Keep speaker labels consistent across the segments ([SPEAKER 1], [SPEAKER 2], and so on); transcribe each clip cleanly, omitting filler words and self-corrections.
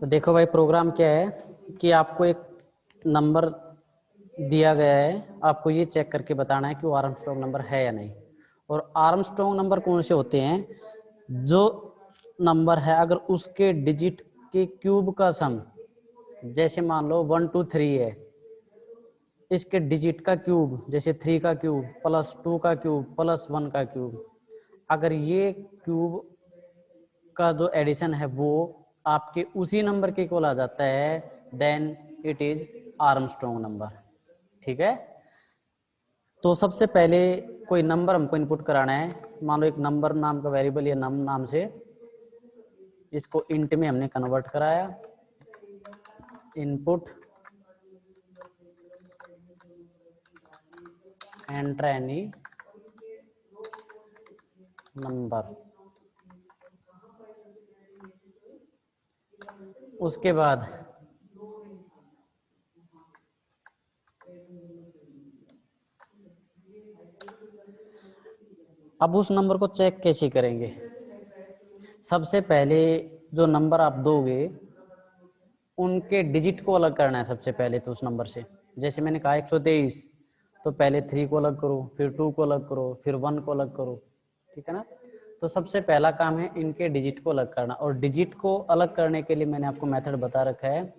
[SPEAKER 1] तो देखो भाई, प्रोग्राम क्या है कि आपको एक नंबर दिया गया है, आपको ये चेक करके बताना है कि वो आर्मस्ट्रॉन्ग नंबर है या नहीं। और आर्मस्ट्रॉन्ग नंबर कौन से होते हैं? जो नंबर है अगर उसके डिजिट के क्यूब का सम, जैसे मान लो 1 2 3 है, इसके डिजिट का क्यूब जैसे 3 का क्यूब प्लस 2 का क्यूब प्लस 1 का क्यूब, अगर ये क्यूब का जो एडिशन है वो आपके उसी नंबर के इक्वल आ जाता है, then it is Armstrong number. ठीक है। तो सबसे पहले कोई नंबर हमको इनपुट कराना है। मान लो एक नंबर नाम का वेरिएबल या नम नाम से, इसको इंट में हमने कन्वर्ट कराया। Input enter any number. उसके बाद अब उस नंबर को चेक कैसे करेंगे? सबसे पहले जो नंबर आप दोगे उनके डिजिट को अलग करना है सबसे पहले। तो उस नंबर से, जैसे मैंने कहा 123, तो पहले 3 को अलग करो, फिर 2 को अलग करो, फिर 1 को अलग करो। ठीक है ना। तो सबसे पहला काम है इनके डिजिट को अलग करना। और डिजिट को अलग करने के लिए मैंने आपको मेथड बता रखा है।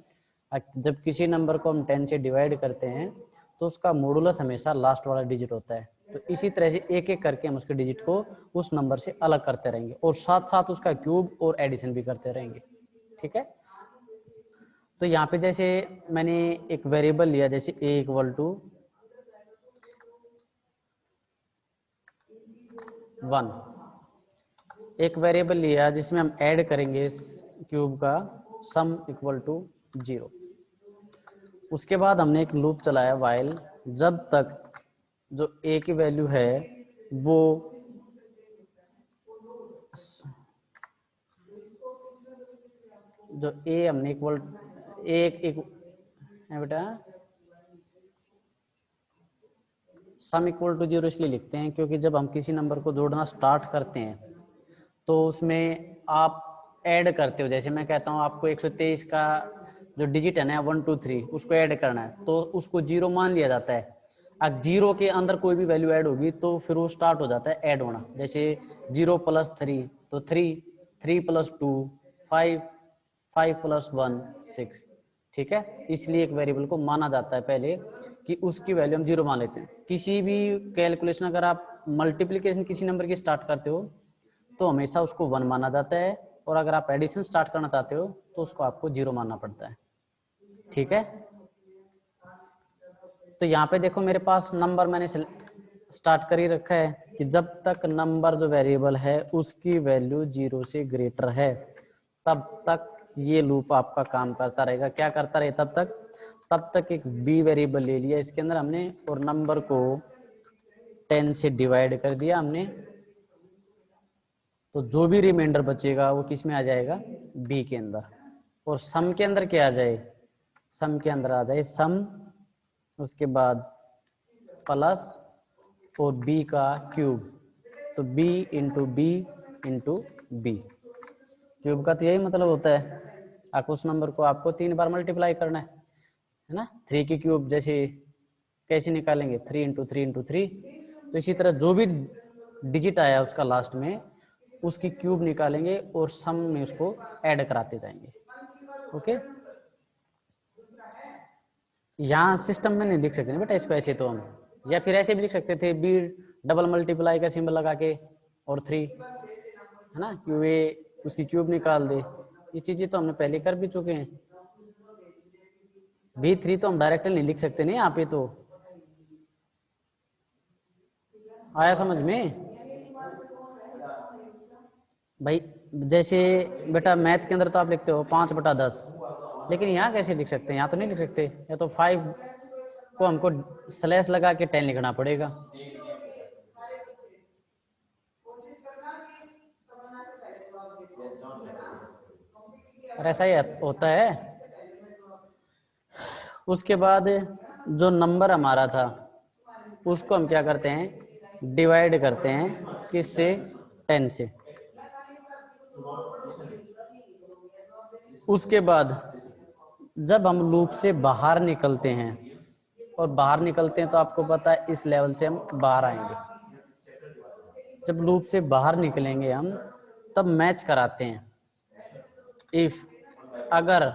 [SPEAKER 1] जब किसी नंबर को हम 10 से डिवाइड करते हैं तो उसका मॉडुलस हमेशा लास्ट वाला डिजिट होता है। तो इसी तरह से एक एक करके हम उसके डिजिट को उस नंबर से अलग करते रहेंगे और साथ साथ उसका क्यूब और एडिशन भी करते रहेंगे। ठीक है। तो यहाँ पे जैसे मैंने एक वेरिएबल लिया, जैसे a इक्वल टू 1, एक वेरिएबल लिया जिसमें हम ऐड करेंगे क्यूब का सम इक्वल टू 0। उसके बाद हमने एक लूप चलाया वाइल, जब तक जो a की वैल्यू है वो जो a हमने इक्वल एक है बेटा, सम इक्वल टू 0 इसलिए लिखते हैं क्योंकि जब हम किसी नंबर को जोड़ना स्टार्ट करते हैं तो उसमें आप ऐड करते हो। जैसे मैं कहता हूँ आपको 123 का जो डिजिट है ना 1 2 3 उसको ऐड करना है, तो उसको 0 मान लिया जाता है। अब 0 के अंदर कोई भी वैल्यू ऐड होगी तो फिर वो स्टार्ट हो जाता है ऐड होना। जैसे 0 + 3 तो 3, 3 + 2 5, 5 + 1 6। ठीक है। इसलिए एक वेरिएबल को माना जाता है पहले कि उसकी वैल्यू हम 0 मान लेते हैं। किसी भी कैलकुलेशन अगर आप मल्टीप्लिकेशन किसी नंबर की स्टार्ट करते हो तो हमेशा उसको 1 माना जाता है, और अगर आप एडिशन स्टार्ट करना चाहते हो तो उसको आपको 0 मानना पड़ता है। ठीक है। तो यहाँ पे देखो मेरे पास नंबर मैंने स्टार्ट कर ही रखा है कि जब तक नंबर जो वेरिएबल है उसकी वैल्यू 0 से ग्रेटर है तब तक ये लूप आपका काम करता रहेगा। क्या करता रहे? तब तक एक बी वेरिएबल ले लिया इसके अंदर हमने और नंबर को 10 से डिवाइड कर दिया हमने, तो जो भी रिमाइंडर बचेगा वो किस में आ जाएगा? बी के अंदर। और सम के अंदर क्या आ जाए? सम के अंदर आ जाए सम, उसके बाद प्लस और बी का क्यूब, तो B into B into B. Cube का तो यही मतलब होता है, आप उस नंबर को आपको 3 बार मल्टीप्लाई करना है ना। 3 की क्यूब जैसे कैसे निकालेंगे? 3 इंटू 3 इंटू 3। तो इसी तरह जो भी डिजिट आया उसका लास्ट में उसकी क्यूब निकालेंगे और सम में उसको ऐड कराते जाएंगे। ओके। यहाँ सिस्टम में नहीं लिख सकते बेटा इसको ऐसे, तो हम या फिर ऐसे भी लिख सकते थे, बी डबल मल्टीप्लाई का सिंबल लगा के और 3 है ना, क्यों ये उसकी क्यूब निकाल दे। ये चीजें तो हमने पहले कर भी चुके हैं। B3 तो हम डायरेक्टली नहीं लिख सकते नहीं यहाँ पे, तो आया समझ में भाई? जैसे बेटा मैथ के अंदर तो आप लिखते हो 5/10, लेकिन यहाँ कैसे लिख सकते हैं? यहाँ तो नहीं लिख सकते, या तो 5 को हमको स्लैश लगा के 10 लिखना पड़ेगा। और ऐसा ही होता है। उसके बाद जो नंबर हमारा था उसको हम क्या करते हैं? डिवाइड करते हैं किससे? 10 से। उसके बाद जब हम लूप से बाहर निकलते हैं, और बाहर निकलते हैं तो आपको पता है इस लेवल से हम बाहर आएंगे। जब लूप से बाहर निकलेंगे हम, तब मैच कराते हैं। इफ अगर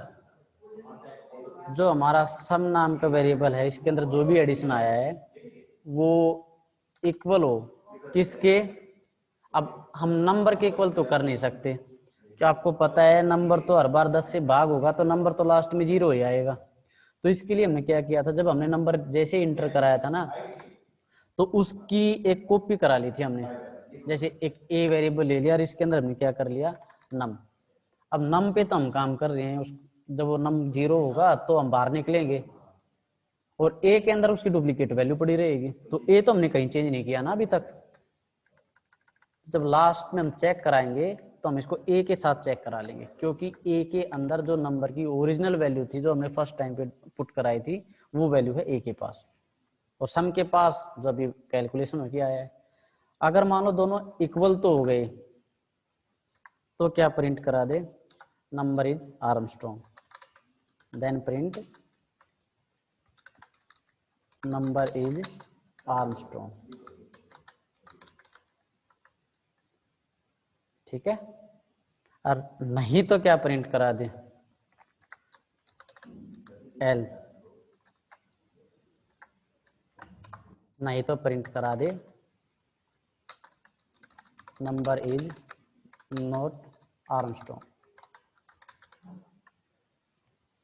[SPEAKER 1] जो हमारा सम नाम का वेरिएबल है, इसके अंदर जो भी एडिशन आया है वो इक्वल हो किसके, अब हम नंबर के इक्वल तो कर नहीं सकते, क्या आपको पता है नंबर तो हर बार 10 से भाग होगा तो नंबर तो लास्ट में 0 ही आएगा। तो इसके लिए हमने क्या किया था, जब हमने नंबर जैसे इंटर कराया था ना, तो उसकी एक कॉपी करा ली थी हमने। जैसे एक ए वेरिएबल ले लिया और इसके अंदर हमने क्या कर लिया, नम। अब नम पे तो हम काम कर रहे हैं, उस जब वो नम 0 होगा तो हम बाहर निकलेंगे, और ए के अंदर उसकी डुप्लीकेट वैल्यू पड़ी रहेगी। तो ए तो हमने कहीं चेंज नहीं किया ना अभी तक। जब लास्ट में हम चेक कराएंगे तो हम इसको ए के साथ चेक करा लेंगे, क्योंकि ए के अंदर जो नंबर की ओरिजिनल वैल्यू थी जो हमने फर्स्ट टाइम पे पुट कराई थी, वो वैल्यू है ए के पास, और सम के पास जो अभी कैलकुलेशन हो किया है। अगर मान लो दोनों इक्वल तो हो गए, तो क्या प्रिंट करा दे, number is Armstrong, then print number is Armstrong. ठीक है, और नहीं तो क्या प्रिंट करा दे, एल्स, नहीं तो प्रिंट करा दे number is not Armstrong.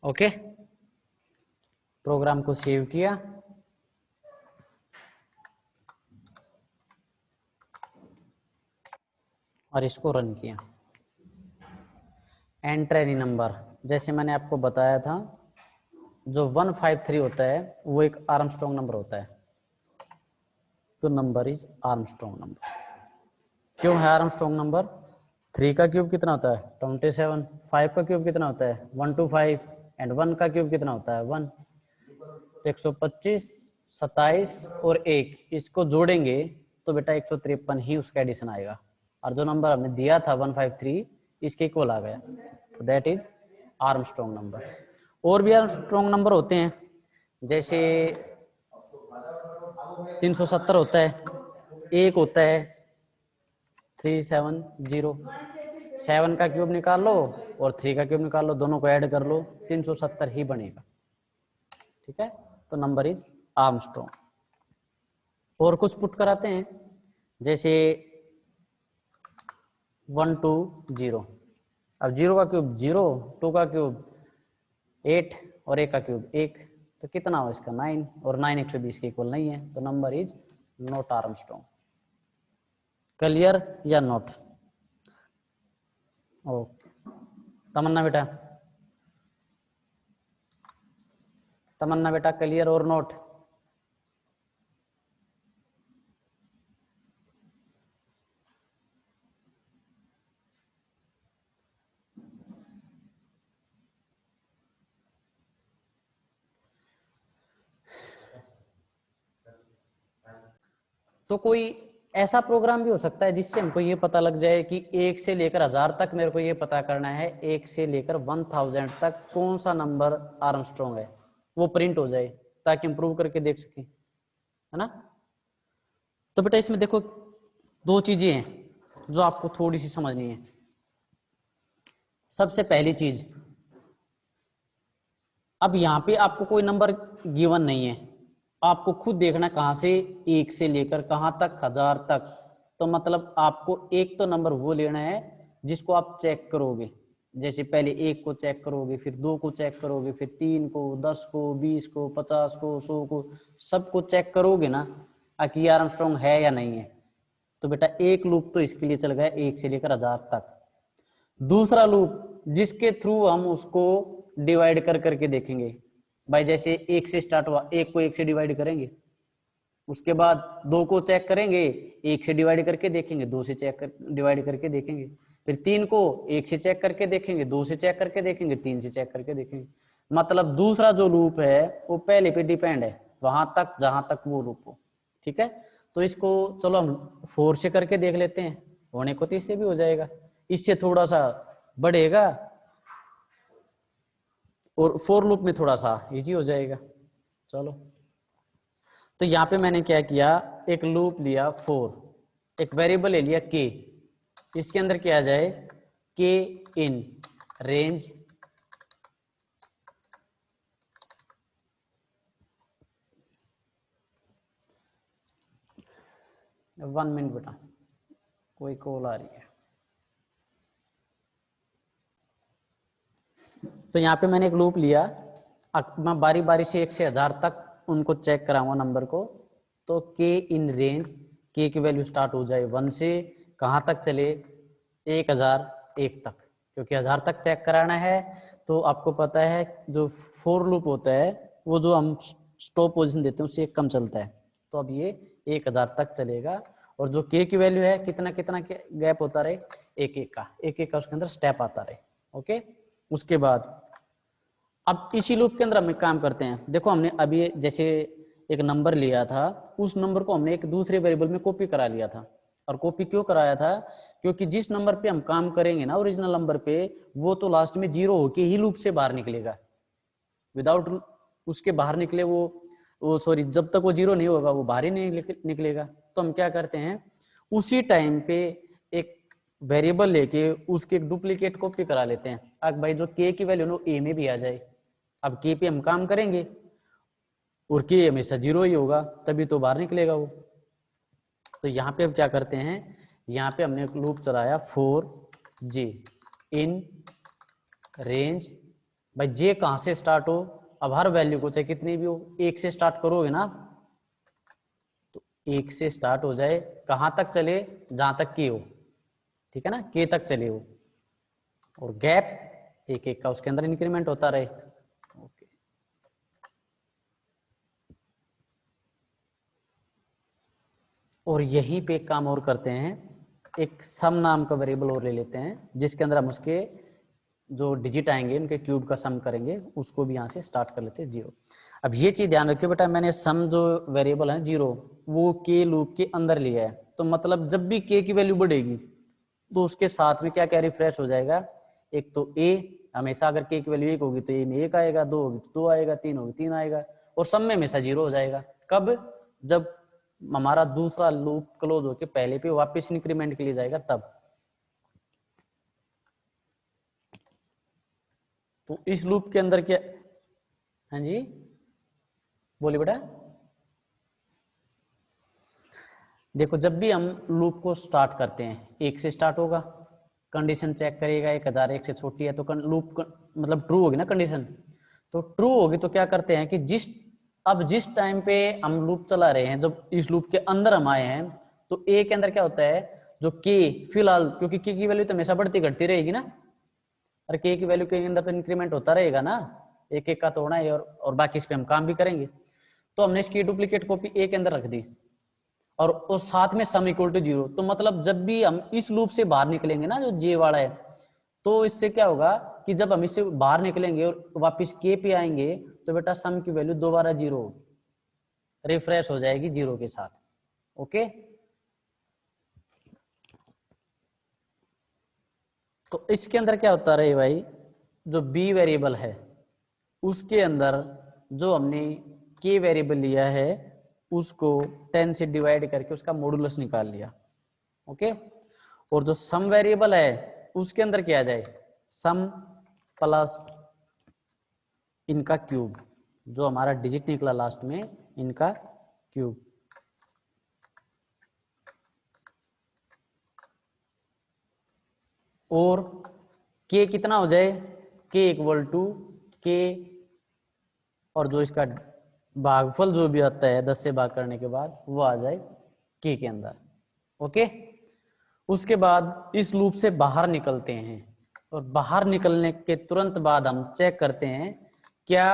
[SPEAKER 1] Okay, program को सेव किया, और इसको रन किया। एंटर एनी नंबर, जैसे मैंने आपको बताया था जो 153 होता है वो एक आर्मस्ट्रॉन्ग नंबर होता है, तो नंबर इज आर्मस्ट्रॉन्ग नंबर। क्यों है आर्मस्ट्रॉन्ग नंबर? 3 का क्यूब कितना होता है 27, 5 का क्यूब कितना होता है 125, एंड 1 का क्यूब कितना होता है 1। 125, 27 और 1 इसको जोड़ेंगे तो बेटा 153 ही उसका एडिशन आएगा, और जो नंबर हमने दिया था 153 इसके इक्वल आ गया, तो दैट इज आर्मस्ट्रॉन्ग नंबर। और भी आर्मस्ट्रॉन्ग नंबर होते हैं, जैसे 370 होता है, एक होता है 370, 7 का क्यूब निकाल लो और 3 का क्यूब निकाल लो, दोनों को ऐड कर लो, 370 ही बनेगा। ठीक है, तो नंबर इज आर्मस्ट्रॉन्ग। और कुछ पुट कराते हैं, जैसे 120, अब 0 का क्यूब 0, 2 का क्यूब 8 और 1 का क्यूब 1, तो कितना हो इसका 9, और 9 120 के इक्वल नहीं है, तो number is not Armstrong. Clear या नॉट? ओके, तमन्ना बेटा, तमन्ना बेटा क्लियर और नोट? तो कोई ऐसा प्रोग्राम भी हो सकता है जिससे हमको ये पता लग जाए कि 1 से लेकर 1000 तक मेरे को ये पता करना है, 1 से लेकर 1000 तक कौन सा नंबर आर्मस्ट्रॉन्ग है, वो प्रिंट हो जाए ताकि हम प्रूव करके देख सकें, है ना। तो बेटा इसमें देखो 2 चीजें हैं जो आपको थोड़ी सी समझनी है। सबसे पहली चीज, अब यहाँ पे आपको कोई नंबर गिवन नहीं है, आपको खुद देखना कहाँ से 1 से लेकर कहाँ तक 1000 तक, तो मतलब आपको एक तो नंबर वो लेना है जिसको आप चेक करोगे, जैसे पहले 1 को चेक करोगे, फिर 2 को चेक करोगे, फिर 3 को, 10 को, 20 को, 50 को, 100 को, सबको चेक करोगे ना कि आर्मस्ट्रॉन्ग है या नहीं है। तो बेटा एक लूप तो इसके लिए चल गया 1 से लेकर 1000 तक। दूसरा लूप जिसके थ्रू हम उसको डिवाइड कर करके देखेंगे, भाई जैसे 1 से स्टार्ट हुआ, 1 को 1 से डिवाइड करेंगे, उसके बाद 2 को चेक करेंगे, 1 से डिवाइड करके देखेंगे, 2 से चेक कर डिवाइड करके देखेंगे, फिर 3 को 1 से चेक करके देखेंगे, 2 से चेक करके देखेंगे, 3 से चेक करके देखेंगे। मतलब दूसरा जो लूप है वो पहले पे डिपेंड है, वहां तक जहां तक वो लूप हो। ठीक है, तो इसको चलो हम 4 से करके देख लेते हैं, होने को तो इससे भी हो जाएगा, इससे थोड़ा सा बढ़ेगा और फोर लूप में थोड़ा सा इजी हो जाएगा। चलो, तो यहाँ पे मैंने क्या किया, एक लूप लिया फोर, एक वेरिएबल ले लिया के, इसके अंदर क्या आ जाए, के इन रेंज 1 मिनट बेटा, कोई कॉल आ रही है। तो यहाँ पे मैंने एक लूप लिया, मैं बारी बारी से 1 से 1000 तक उनको चेक कराऊंगा नंबर को। तो के इन रेंज, के की वैल्यू स्टार्ट हो जाए 1 से, कहाँ तक चले, 1001 तक, क्योंकि 1000 तक चेक कराना है। तो आपको पता है जो फोर लूप होता है वो जो हम स्टॉप पोजीशन देते हैं उससे एक कम चलता है, तो अब ये 1000 तक चलेगा। और जो के की वैल्यू है कितना कितना गैप होता रहे, एक एक का उसके अंदर स्टेप आता रहे। ओके, उसके बाद अब इसी लूप के अंदर हम काम करते हैं। देखो हमने अभी जैसे एक नंबर लिया था, उस नंबर को हमने एक दूसरे वेरिएबल में कॉपी करा लिया था। और कॉपी क्यों कराया था, क्योंकि जिस नंबर पे हम काम करेंगे ना ओरिजिनल नंबर पे, वो तो लास्ट में 0 होके ही लूप से बाहर निकलेगा। विदाउट उसके बाहर निकले वो सॉरी, जब तक वो 0 नहीं होगा वो बाहर ही नहीं निकलेगा। तो हम क्या करते हैं, उसी टाइम पे एक वेरिएबल लेके उसकी एक डुप्लीकेट कॉपी करा लेते हैं। अब भाई जो के की वैल्यू ए में भी आ जाए, अब के पे हम काम करेंगे और के हमेशा 0 ही होगा, तभी तो बाहर निकलेगा वो। तो यहाँ पे हम क्या करते हैं, यहाँ पे हमने एक लूप चलाया फोर जे इन रेंज, भाई जे कहाँ से स्टार्ट हो, अब हर वैल्यू को चाहे कितनी भी हो, 1 से स्टार्ट करोगे ना, तो 1 से स्टार्ट हो जाए, कहाँ तक चले, जहां तक के हो, ठीक है ना, के तक चले हो, और गैप एक एक का उसके अंदर इंक्रीमेंट होता रहे। ओके, और यहीं पे एक काम और करते हैं, एक सम नाम का वेरिएबल और ले लेते हैं, जिसके अंदर हम उसके जो डिजिट आएंगे उनके क्यूब का सम करेंगे, उसको भी यहाँ से स्टार्ट कर लेते हैं 0। अब ये चीज ध्यान रखिए बेटा, मैंने सम जो वेरिएबल है 0 वो के लूप के अंदर लिया है, तो मतलब जब भी के की वैल्यू बढ़ेगी तो उसके साथ में क्या क्या रिफ्रेश हो जाएगा, एक तो ए, हमेशा अगर के की वैल्यू 1 होगी तो ए में 1 आएगा, 2 होगी तो 2 आएगा, 3 होगी 3 आएगा, और सब में हमेशा 0 हो जाएगा। कब, जब हमारा दूसरा लूप क्लोज होके पहले पे वापस इंक्रीमेंट के लिए जाएगा तब। तो इस लूप के अंदर क्या, हाँ जी बोलिए बेटा। देखो जब भी हम लूप को स्टार्ट करते हैं 1 से स्टार्ट होगा, कंडीशन चेक करेगा 1001 से छोटी है तो लूप मतलब ट्रू होगी ना कंडीशन, तो ट्रू होगी तो क्या करते हैं कि जिस टाइम पे हम लूप चला रहे हैं, जब इस लूप के अंदर हम आए हैं, तो ए के अंदर क्या होता है, जो के फिलहाल, क्योंकि के की वैल्यू तो हमेशा बढ़ती घटती रहेगी ना, और के की वैल्यू के अंदर तो इंक्रीमेंट होता रहेगा ना, एक एक का तो होना है, और बाकी इस पे हम काम भी करेंगे। तो हमने इसकी डुप्लीकेट कॉपी ए के अंदर रख दी, और साथ में सम इक्वल टू 0, तो मतलब जब भी हम इस लूप से बाहर निकलेंगे ना जो जे वाला है, तो इससे क्या होगा कि जब हम इससे बाहर निकलेंगे और वापस के पे आएंगे, तो बेटा सम की वैल्यू दोबारा 0 रिफ्रेश हो जाएगी 0 के साथ। ओके, तो इसके अंदर क्या होता रहे भाई, जो बी वेरिएबल है उसके अंदर जो हमने के वेरिएबल लिया है उसको 10 से डिवाइड करके उसका मॉडुलस निकाल लिया। ओके, और जो सम वेरिएबल है उसके अंदर क्या आ जाए, सम प्लस इनका क्यूब, जो हमारा डिजिट निकला लास्ट में इनका क्यूब, और के कितना हो जाए, के इक्वल टू के, और जो इसका भागफल जो भी आता है 10 से भाग करने के बाद वो आ जाए के अंदर। ओके, उसके बाद इस लूप से बाहर निकलते हैं, और बाहर निकलने के तुरंत बाद हम चेक करते हैं क्या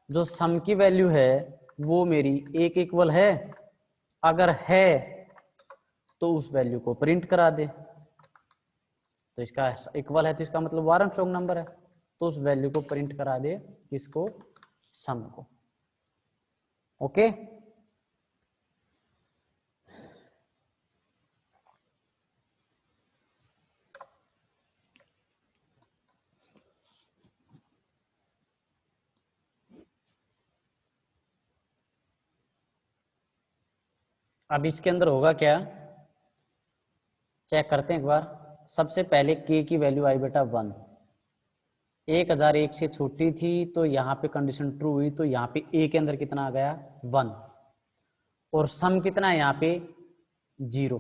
[SPEAKER 1] जो सम की वैल्यू है वो मेरी एक इक्वल है, अगर है तो उस वैल्यू को प्रिंट करा दे, तो इसका इक्वल है तो इसका मतलब आर्मस्ट्रांग नंबर है, तो उस वैल्यू को प्रिंट करा दे, किसको, सम को। ओके, अब इसके अंदर होगा क्या, चेक करते हैं एक बार। सबसे पहले के की वैल्यू आई बेटा 1, 1001 से छोटी थी तो यहाँ पे कंडीशन ट्रू हुई, तो यहाँ पे ए के अंदर कितना आ गया 1, और सम कितना है यहाँ पे 0।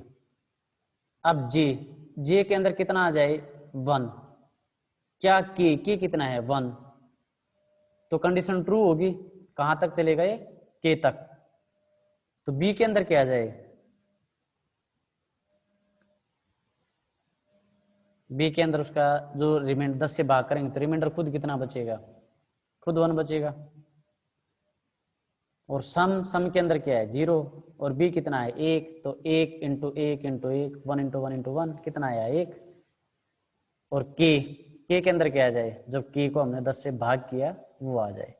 [SPEAKER 1] अब जे के अंदर कितना आ जाए 1, क्या के कितना है 1, तो कंडीशन ट्रू होगी। कहां तक चलेगा ये, के तक। तो बी के अंदर क्या आ जाए, बी के अंदर उसका जो रिमाइंडर 10 से भाग करेंगे तो रिमाइंडर खुद कितना बचेगा, खुद 1 बचेगा। और सम के अंदर क्या है 0, और बी कितना है 1, तो 1 इंटू 1 इंटू 1, 1 इंटू 1 इंटू 1 कितना आया 1। और के के अंदर क्या आ जाए, जब के को हमने 10 से भाग किया वो आ जाए,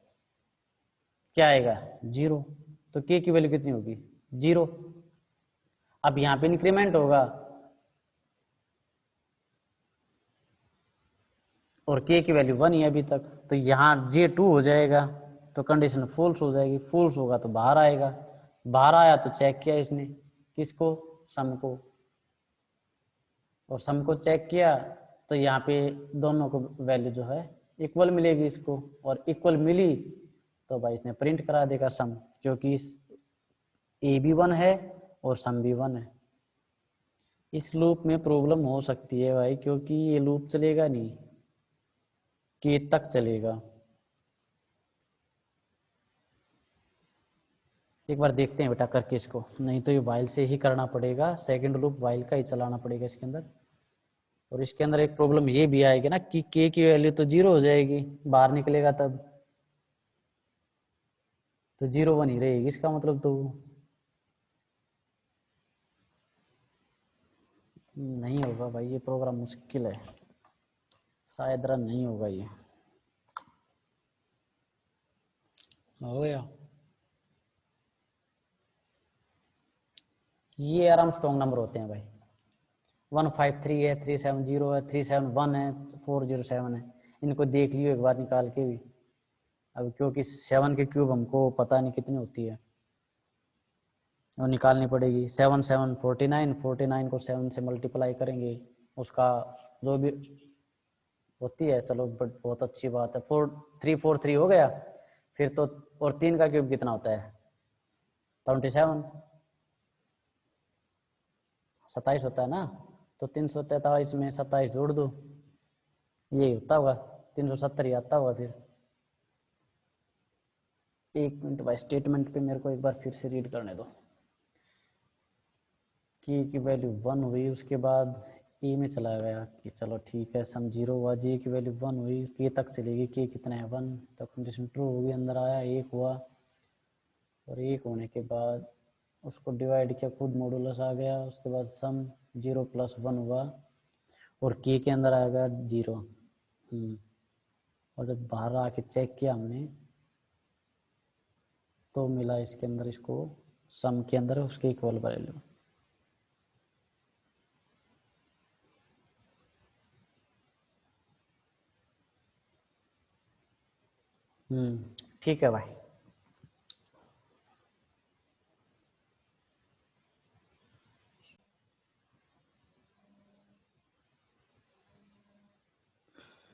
[SPEAKER 1] क्या आएगा 0। तो के की वैल्यू कितनी होगी 0। अब यहाँ पे इंक्रीमेंट होगा और के की वैल्यू 1 ही है अभी तक, तो यहाँ जे 2 हो जाएगा, तो कंडीशन फॉल्स हो जाएगी। फॉल्स होगा तो बाहर आएगा, बाहर आया तो चेक किया इसने किसको, सम को, और सम को चेक किया तो यहाँ पे दोनों को वैल्यू जो है इक्वल मिलेगी इसको, और इक्वल मिली तो भाई इसने प्रिंट करा देगा सम, क्योंकि इस ए भी 1 है और सम भी 1 है। इस लूप में प्रॉब्लम हो सकती है भाई, क्योंकि ये लूप चलेगा नहीं, के तक चलेगा। एक बार देखते हैं बेटा करके इसको, नहीं तो ये वाइल से ही करना पड़ेगा, सेकंड लूप वाइल का ही चलाना पड़ेगा इसके अंदर। और इसके अंदर एक प्रॉब्लम ये भी आएगी ना कि के की वैल्यू तो 0 हो जाएगी, बाहर निकलेगा तब तो 0 1 ही रहेगी इसका मतलब। तो नहीं होगा भाई, ये प्रोग्राम मुश्किल है, शायद रन नहीं होगा ये। हो गया, ये आराम स्ट्रॉन्ग नंबर होते हैं भाई। 153 है, 370 है, 371 है, 407 है, इनको देख लियो एक बार निकाल के भी। अब क्योंकि 7 के क्यूब हमको पता नहीं कितनी होती है, और निकालनी पड़ेगी। 7 7 49, 49 को 7 से मल्टीप्लाई करेंगे, उसका जो भी होती है, चलो बट बहुत अच्छी बात है। 4343 हो गया फिर तो। और 3 का क्यूब कितना होता है 27, 27 होता है ना, तो 343 में 27 जोड़ दो, यही होता होगा 370 ही आता होगा फिर। एक मिनट भाई, स्टेटमेंट पे मेरे को एक बार फिर से रीड करने दो। की वैल्यू 1 हुई, उसके बाद ए में चला गया कि चलो ठीक है सम 0 हुआ, जे की वैल्यू 1 हुई, के तक चलेगी, के कितना है 1, तो कंडीशन ट्रू होगी, अंदर आया 1 हुआ, और 1 होने के बाद उसको डिवाइड किया, खुद मॉडुलस आ गया, उसके बाद सम 0 प्लस 1 हुआ, और के अंदर आ गया 0। और जब बाहर आके चेक किया हमने तो मिला इसके अंदर, इसको सम के अंदर उसके इक्वल वैल्यू। ठीक है भाई।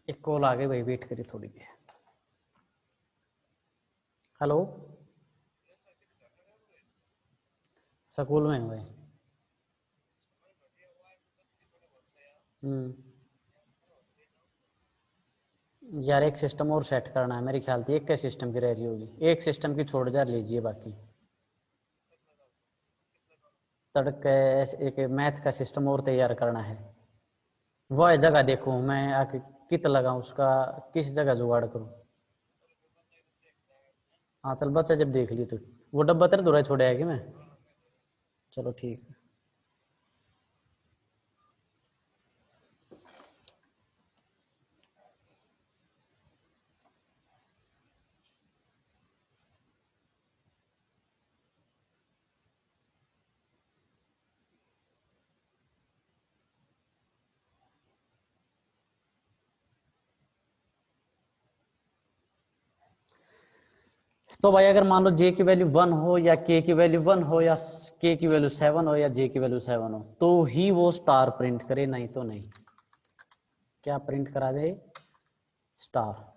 [SPEAKER 1] एक कॉल आ गई भाई, वेट करिए थोड़ी देर। हेलो, स्कूल में हुए। हम्म यार एक सिस्टम और सेट करना है, मेरे ख्याल से एक के सिस्टम की रह रही होगी, एक सिस्टम की छोड़ जा लीजिए बाकी। तड़क एक मैथ का सिस्टम और तैयार करना है, वह जगह देखूं मैं आके, कित लगाऊं उसका, किस जगह जुगाड़ करूं। हाँ चल बच्चा जब देख ली तो वो डब्बा तेरे दोहरा छोड़ा है कि मैं, चलो ठीक है। तो भाई अगर मान लो जे की वैल्यू 1 हो या के की वैल्यू 1 हो या के की वैल्यू 7 हो या जे की वैल्यू 7 हो तो ही वो स्टार प्रिंट करे, नहीं तो नहीं। क्या प्रिंट करा दे? स्टार।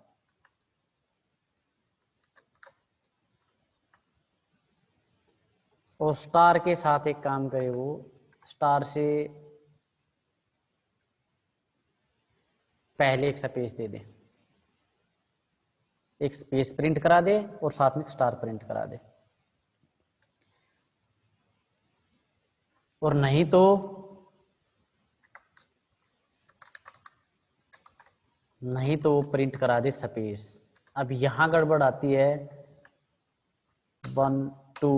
[SPEAKER 1] और स्टार के साथ एक काम करे, वो स्टार से पहले एक स्पेस दे दे, एक स्पेस प्रिंट करा दे और साथ में स्टार प्रिंट करा दे। और नहीं तो प्रिंट करा दे स्पेस। अब यहां गड़बड़ आती है, 1 2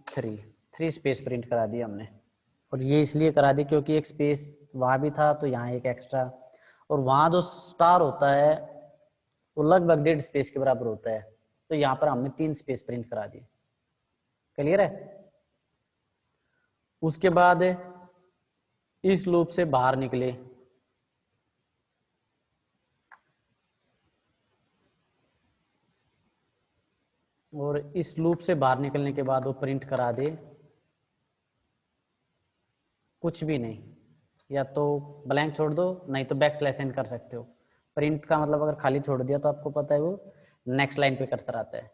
[SPEAKER 1] 3 स्पेस प्रिंट करा दिया हमने। और ये इसलिए करा दी क्योंकि एक स्पेस वहां भी था तो यहाँ एक एक्स्ट्रा, और वहां जो स्टार होता है वो लगभग 1.5 स्पेस के बराबर होता है, तो यहाँ पर हमने 3 स्पेस प्रिंट करा दिए। क्लियर है? उसके बाद इस लूप से बाहर निकले, और इस लूप से बाहर निकलने के बाद वो प्रिंट करा दे कुछ भी नहीं, या तो ब्लैंक छोड़ दो, नहीं तो बैक स्लैश एन कर सकते हो। प्रिंट का मतलब अगर खाली छोड़ दिया तो आपको पता है वो नेक्स्ट लाइन पे करता रहता है।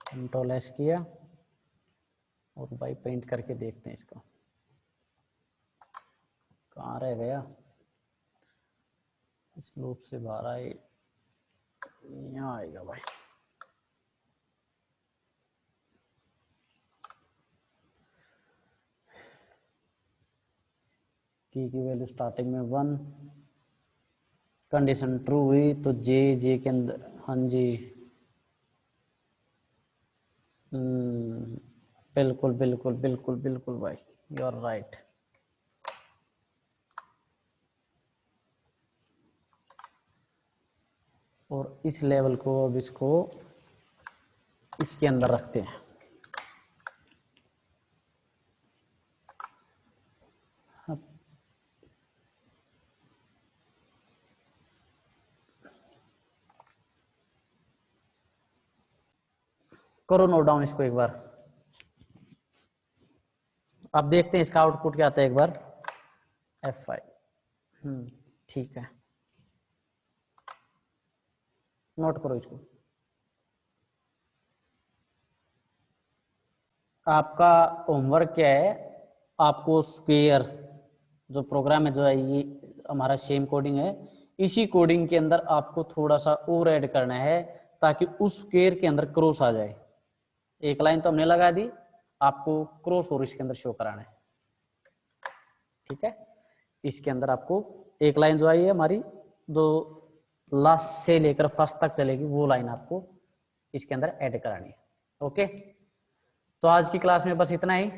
[SPEAKER 1] कंट्रोल एस किया और भाई प्रिंट करके देखते हैं इसको। कहाँ रह गया? इस लूप से बाहर आए, यहाँ आएगा भाई। की वैल्यू स्टार्टिंग में 1, कंडीशन ट्रू हुई तो जे के अंदर, हाँ जी बिल्कुल बिल्कुल बिल्कुल बिल्कुल भाई, यू आर राइट। और इस लेवल को अब इसको इसके अंदर रखते हैं। करो नोट डाउन इसको एक बार। अब देखते हैं इसका आउटपुट क्या आता है एक बार। F5। ठीक है, नोट करो इसको। आपका होमवर्क क्या है? आपको स्क्वायर जो प्रोग्राम है, जो है ये हमारा सेम कोडिंग है, इसी कोडिंग के अंदर आपको थोड़ा सा और ऐड करना है ताकि उस स्क्वायर के अंदर क्रॉस आ जाए। एक लाइन तो हमने लगा दी, आपको क्रॉस और इसके अंदर शो कराना है। ठीक है, इसके अंदर आपको एक लाइन जो आई है हमारी, जो लास्ट से लेकर फर्स्ट तक चलेगी, वो लाइन आपको इसके अंदर ऐड करानी है। ओके, तो आज की क्लास में बस इतना ही।